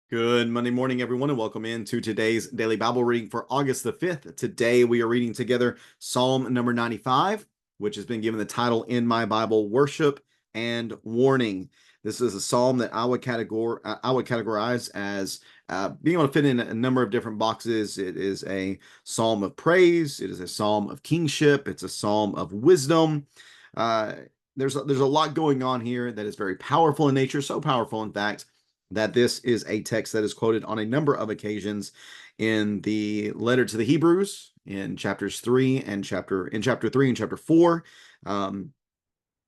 Good Monday morning, everyone, and welcome into today's daily Bible reading for August the 5th. Today we are reading together Psalm number 95, which has been given the title in my Bible, Worship and Warning. This is a psalm that I would categorize as being able to fit in a number of different boxes. It is a psalm of praise. It is a psalm of kingship. It's a psalm of wisdom. Uh, there's a lot going on here that is very powerful in nature, so powerful, in fact, that this is a text that is quoted on a number of occasions in the letter to the Hebrews in chapter 3 and chapter 4.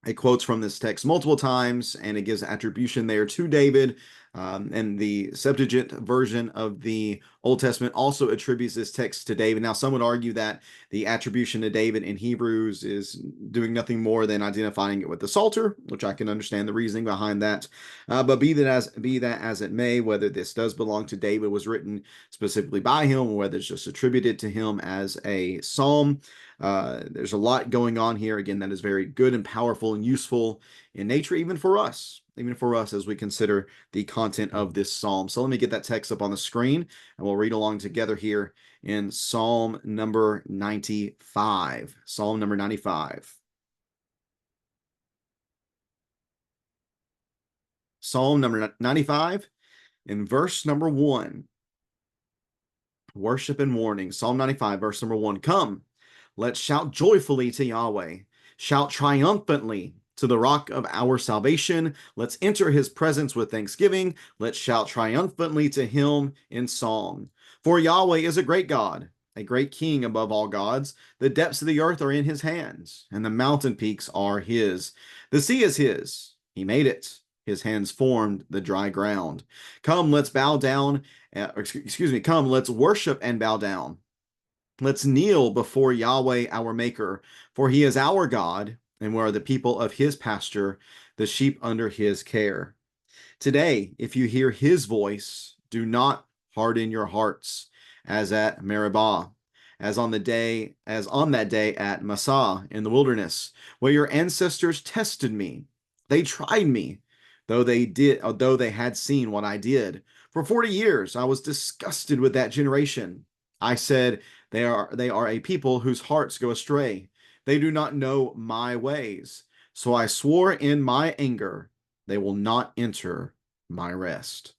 It quotes from this text multiple times, and it gives attribution there to David. And the Septuagint version of the Old Testament also attributes this text to David. Now, some would argue that the attribution to David in Hebrews is doing nothing more than identifying it with the Psalter, which I can understand the reasoning behind that. But be that as it may, whether this does belong to David, was written specifically by him, or whether it's just attributed to him as a psalm, there's a lot going on here, again, that is very good and powerful and useful in nature, even for us as we consider the content of this psalm. So let me get that text up on the screen, and we'll read along together here in Psalm number 95. Psalm number 95. Psalm number 95 in verse number 1. Worship and warning. Psalm 95, verse number 1. Come, let's shout joyfully to Yahweh. Shout triumphantly to the rock of our salvation. Let's enter his presence with thanksgiving. Let's shout triumphantly to him in song. For Yahweh is a great God, a great king above all gods. The depths of the earth are in his hands, and the mountain peaks are his. The sea is his. He made it. His hands formed the dry ground. Come, let's bow down. Come, let's worship and bow down. Let's kneel before Yahweh, our Maker, for he is our God, and we are the people of his pasture, the sheep under his care. Today, if you hear his voice, do not harden your hearts, as at Meribah, as on that day at Massah in the wilderness, where your ancestors tested me. They tried me, though they had seen what I did. For 40 years I was disgusted with that generation. I said, they are a people whose hearts go astray. They do not know my ways. So I swore in my anger, they will not enter my rest.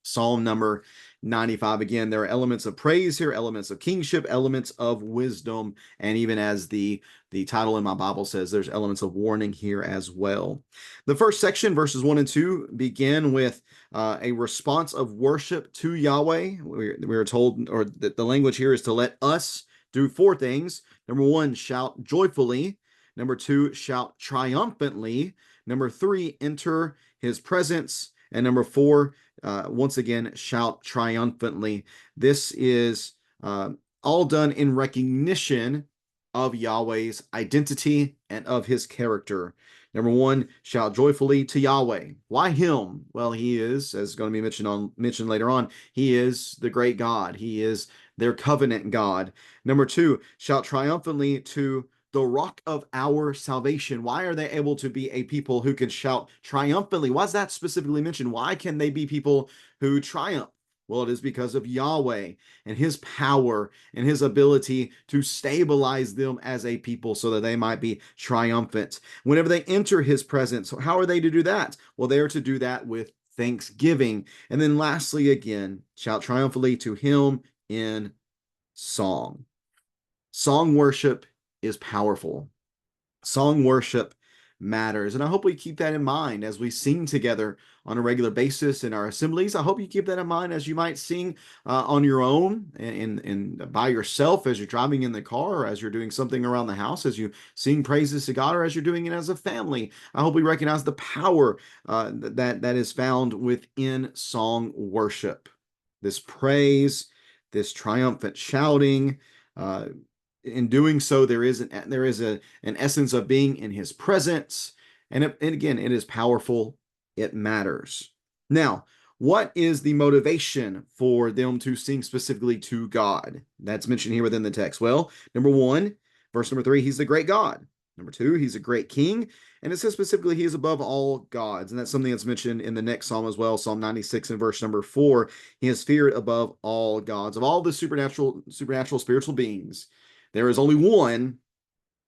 Psalm number 95. Again, there are elements of praise here, elements of kingship, elements of wisdom, and even as the title in my Bible says, there's elements of warning here as well. The first section, verses 1 and 2, begin with a response of worship to Yahweh. We are told, or the language here is to let us do 4 things. Number 1, shout joyfully. Number 2, shout triumphantly. Number 3, enter his presence. And number 4, once again, shout triumphantly. This is all done in recognition of Yahweh's identity and of his character. Number 1, shout joyfully to Yahweh. Why him? Well, he is, as is going to be mentioned later on, he is the great God. He is their covenant God. Number 2, shout triumphantly to the rock of our salvation. Why are they able to be a people who can shout triumphantly? Why is that specifically mentioned? Why can they be people who triumph? Well, it is because of Yahweh and his power and his ability to stabilize them as a people so that they might be triumphant. Whenever they enter his presence, how are they to do that? Well, they are to do that with thanksgiving. And then lastly, again, shout triumphantly to him in song. Song worship is powerful. Song worship matters. And I hope we keep that in mind as we sing together on a regular basis in our assemblies. I hope you keep that in mind as you might sing on your own and by yourself as you're driving in the car, or as you're doing something around the house, as you sing praises to God, or as you're doing it as a family. I hope we recognize the power that is found within song worship. This praise, this triumphant shouting, in doing so, there is an essence of being in his presence. And again, it is powerful. It matters. Now, what is the motivation for them to sing specifically to God? That's mentioned here within the text. Well, number 1, verse number 3, he's the great God. Number two, he's a great king. And it says specifically he is above all gods. And that's something that's mentioned in the next psalm as well, Psalm 96 and verse number 4. He is feared above all gods. Of all the supernatural spiritual beings, there is only one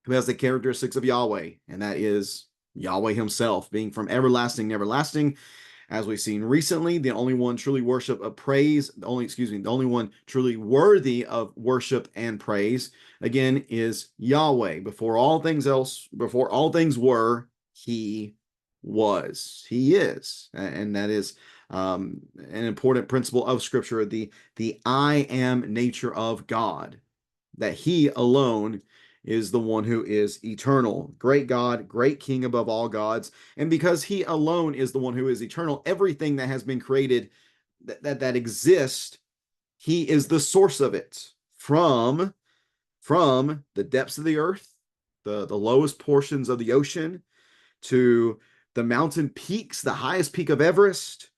who has the characteristics of Yahweh, and that is Yahweh himself, being from everlasting to everlasting. As we've seen recently, the only one truly the only one truly worthy of worship and praise, again, is Yahweh. Before all things were, he was. He is. And that is an important principle of Scripture, the I am nature of God, that he alone is the one who is eternal. Great God, great King above all gods. And because he alone is the one who is eternal, everything that has been created that exists, he is the source of it. From the depths of the earth, the lowest portions of the ocean, to the mountain peaks, the highest peak of Everest,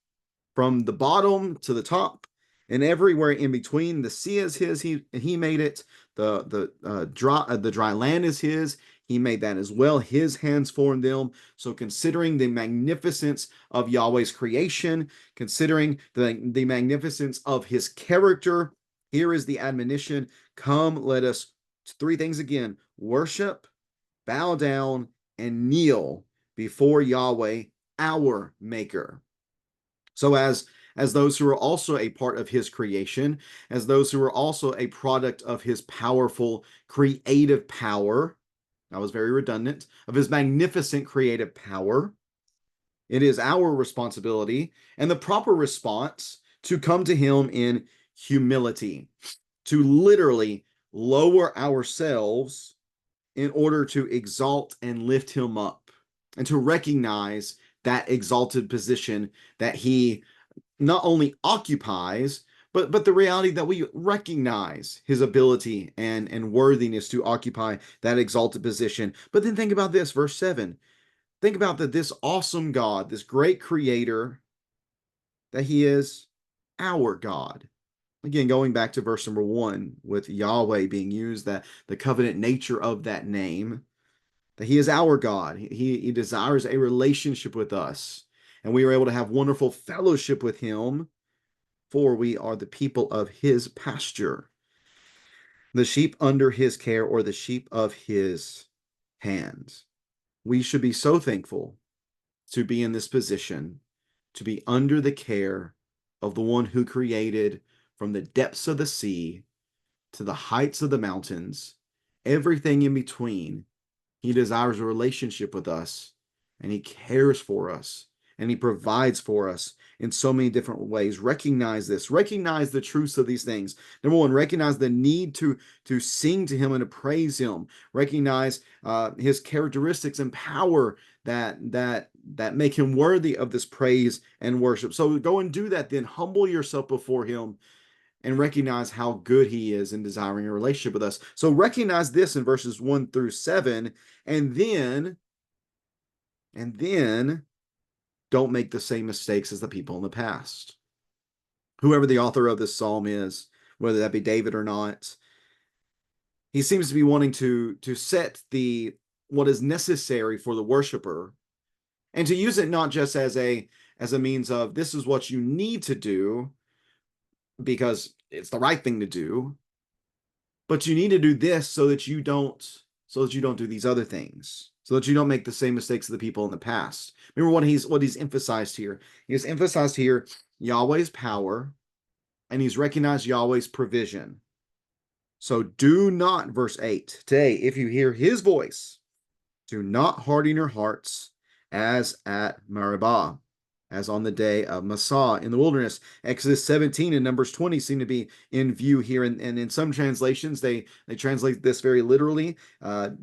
from the bottom to the top, and everywhere in between. The sea is his. He made it. The dry land is his. He made that as well. His hands formed them. So considering the magnificence of Yahweh's creation, considering the magnificence of his character, here is the admonition. Come, let us, three things again: worship, bow down, and kneel before Yahweh, our maker. So as those who are also a part of his creation, as those who are also a product of his powerful creative power, that was very redundant, of his magnificent creative power, it is our responsibility and the proper response to come to him in humility, to literally lower ourselves in order to exalt and lift him up, and to recognize that exalted position that he not only occupies, but the reality that we recognize his ability and worthiness to occupy that exalted position. But then think about this, verse 7. Think about that this awesome God, this great creator, that he is our God. Again, going back to verse number 1, with Yahweh being used, that the covenant nature of that name, that he is our God. He desires a relationship with us, and we are able to have wonderful fellowship with him, for we are the people of his pasture, the sheep under his care, or the sheep of his hands. We should be so thankful to be in this position, to be under the care of the one who created, from the depths of the sea to the heights of the mountains, everything in between. He desires a relationship with us, and he cares for us, and he provides for us in so many different ways. Recognize this. Recognize the truths of these things. Number one, recognize the need to sing to him and to praise him. Recognize his characteristics and power that make him worthy of this praise and worship. So go and do that. Then humble yourself before him and recognize how good he is in desiring a relationship with us. So recognize this in verses 1 through 7, and then don't make the same mistakes as the people in the past. Whoever the author of this psalm is, whether that be David or not, he seems to be wanting to set what is necessary for the worshiper, and to use it not just as a means of, this is what you need to do because it's the right thing to do, but you need to do this so that you don't do these other things, so that you don't make the same mistakes of the people in the past. Remember what he's emphasized here. He's emphasized here Yahweh's power, and he's recognized Yahweh's provision. So do not, verse 8, today, if you hear his voice, do not harden your hearts as at Meribah, as on the day of Massah in the wilderness. Exodus 17 and Numbers 20 seem to be in view here. And in some translations, they translate this very literally.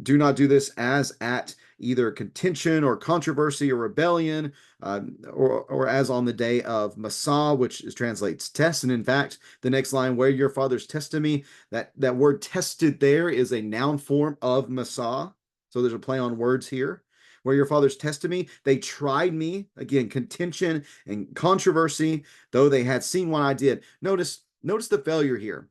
Do not do this as at either contention or controversy or rebellion, or as on the day of Massah, which translates test. And in fact, the next line, where your fathers tested me, that word tested there is a noun form of Massah. So there's a play on words here. Where your fathers tested me, they tried me. Again, contention and controversy, though they had seen what I did. Notice the failure here.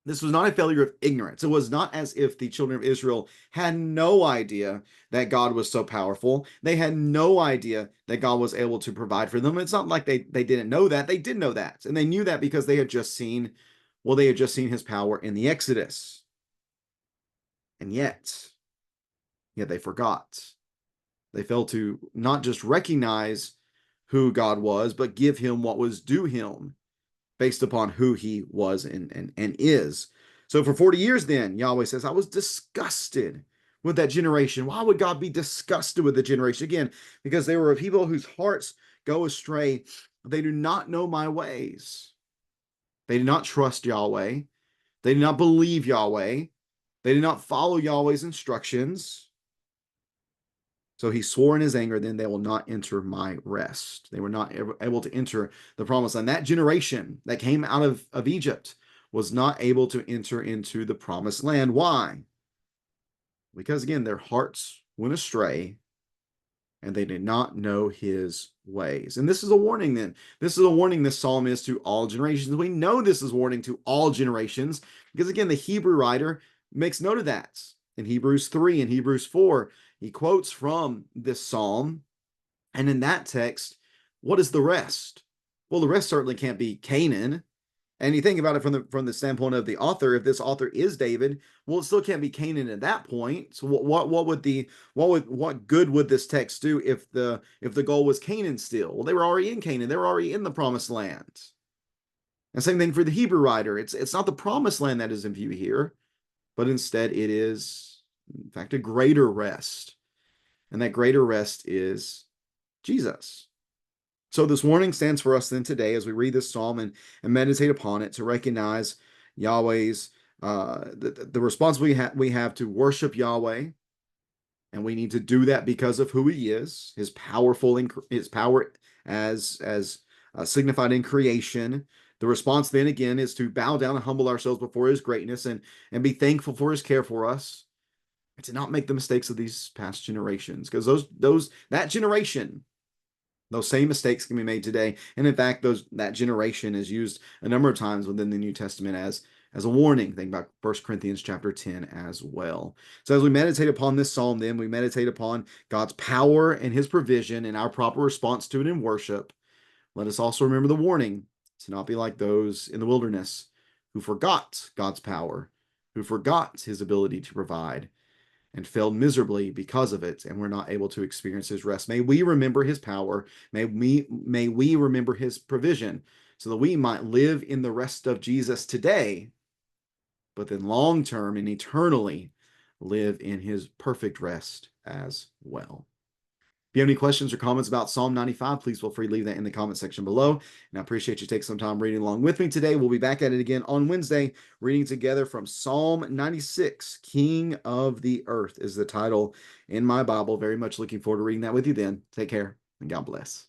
This was not a failure of ignorance. It was not as if the children of Israel had no idea that God was so powerful. They had no idea that God was able to provide for them. It's not like they didn't know that. They did know that. And they knew that because they had just seen, well, they had just seen his power in the Exodus. And yet they forgot. They failed to not just recognize who God was, but give him what was due him based upon who he was and is. So for 40 years, then, Yahweh says, I was disgusted with that generation. Why would God be disgusted with the generation? Again, because they were a people whose hearts go astray. They do not know my ways. They do not trust Yahweh. They do not believe Yahweh. They did not follow Yahweh's instructions. So he swore in his anger, then they will not enter my rest. They were not able to enter the promised land. That generation that came out of Egypt was not able to enter into the promised land. Why? Because again, their hearts went astray and they did not know his ways. And this is a warning then. This is a warning this psalm is to all generations. We know this is warning to all generations because again, the Hebrew writer makes note of that. In Hebrews 3 and Hebrews 4, he quotes from this psalm. And in that text, what is the rest? Well, the rest certainly can't be Canaan. And you think about it from the standpoint of the author, if this author is David, well, it still can't be Canaan at that point. So what good would this text do if the goal was Canaan still? Well, they were already in Canaan, they were already in the promised land. And same thing for the Hebrew writer. It's not the promised land that is in view here, but instead it is, in fact, a greater rest. And that greater rest is Jesus. So this warning stands for us then today as we read this psalm and meditate upon it to recognize Yahweh's, the responsibility we have to worship Yahweh. And we need to do that because of who he is, his power as signified in creation. The response then again is to bow down and humble ourselves before his greatness and be thankful for his care for us, and to not make the mistakes of these past generations, because that generation, those same mistakes can be made today. And in fact, that generation is used a number of times within the New Testament as a warning. Think about 1 Corinthians chapter 10 as well. So as we meditate upon this psalm, then we meditate upon God's power and his provision and our proper response to it in worship. Let us also remember the warning to not be like those in the wilderness who forgot God's power, who forgot his ability to provide, and failed miserably because of it, and we're not able to experience his rest. May we remember his power. May we remember his provision so that we might live in the rest of Jesus today, but then long term and eternally live in his perfect rest as well. If you have any questions or comments about Psalm 95, please feel free to leave that in the comment section below. And I appreciate you taking some time reading along with me today. We'll be back at it again on Wednesday, reading together from Psalm 96, King of the Earth is the title in my Bible. Very much looking forward to reading that with you then. Take care and God bless.